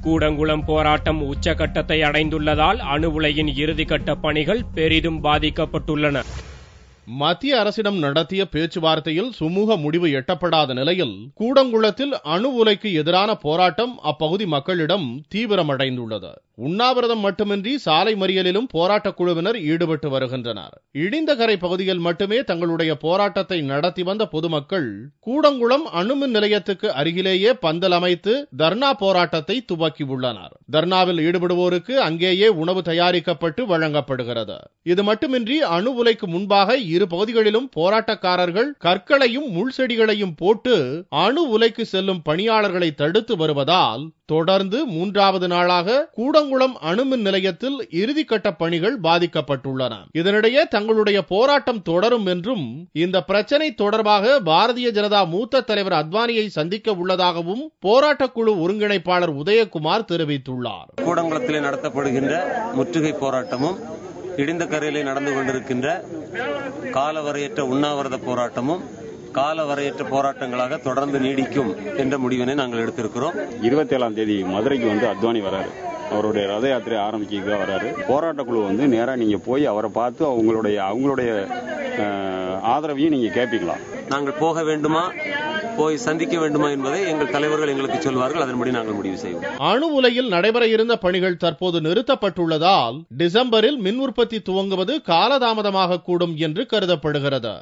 கூடங்குளம் போராட்டம் உச்சகட்டத்தை அடைந்துள்ளதால் அணு உலையின் இறுதிக்கட்ட பணிகள் பெரிதும் பாதிக்கப்பட்டுள்ளன. மத்திய அரசிடம் நடத்திய பேச்சுவார்த்தையில் சுமூக முடிவு எட்டப்படாத நிலையில் கூடங்குளத்தில் அணு உலைக்கு எதிரான போராட்டம் அப்பகுதி மக்களிடம் தீவிரமடைந்துள்ளது. உண்ணாவிரதம் மட்டுமின்றி சாலை மறியலிலும் போராட்டக் குழுவினர் ஈடுபட்டு வருகின்றனர். இடிந்தகரை பகுதியில் மட்டுமே தங்களுடைய போராட்டத்தை நடத்தி வந்த பொதுமக்கள் கூடங்குளம் அணுமின் நிலையத்துக்கு அருகிலேயே பந்தல் அமைத்து தர்ணா போராட்டத்தை துவக்கியுள்ளனர். தர்ணாவில் ஈடுபடுவோருக்கு அங்கேயே உணவு தயாரிக்கப்பட்டு வழங்கப்படுகிறது. இது மட்டுமின்றி அணு உலைக்கு முன்பாக இரு பகுதிகளிலும் போராட்டக்காரர்கள் கற்களையும் முள் செடிகளையும் போட்டு அணு உலைக்கு செல்லும் பணியாளர்களை தடுத்து வருவதால் தொடர்ந்து 3வது நாளாக கூடங்குளம் அணுமின் நிலையத்தில் இறுதிக்கட்ட பணிகள் பாதிக்கப்பட்டுள்ளன. இதனிடையே தங்களுடைய போராட்டம் தொடரும் என்றும் இந்த பிரச்சனை தொடர்பாக பாரதிய ஜனதா மூத்த தலைவர் அத்வானியை சந்திக்க உள்ளதாகவும் போராட்டக் குழு ஒருங்கிணைப்பாளர் உதயகுமார் தெரிவித்துள்ளார். கூடங்குளத்திலே நடத்தப்படுகின்ற முற்றுகை போராட்டமும் இடிந்தகரையிலே நடந்து கொண்டிருக்கின்ற காலவரையற்ற உண்ணாவிரத போராட்டமும் காலவரையற்ற போராட்டங்களாக தொடர்ந்து நீடிக்கும் என்ற முடிவினை நாங்கள் எடுத்திருக்கிறோம். 27ஆம் தேதி மதுரைக்கு அத்வானி வராரு. அவருடைய ரத யாத்திரை ஆரம்பிக்க வராரு. போராட்ட குழு நேரா நீங்க போய் அவரை பார்த்து அவங்களுடைய ஆதரவையும் நீங்க கேட்பீங்களா? நாங்கள் போக வேண்டுமா, போய் சந்திக்க வேண்டுமா என்பதை எங்கள் தலைவர்கள் எங்களுக்கு சொல்வார்கள். அதன்படி நாங்கள் முடிவு செய்வோம். அணு உலையில் நடைபெற இருந்த பணிகள் தற்போது நிறுத்தப்பட்டுள்ளதால் டிசம்பரில் மின் உற்பத்தி துவங்குவது காலதாமதமாக கூடும் என்று கருதப்படுகிறது.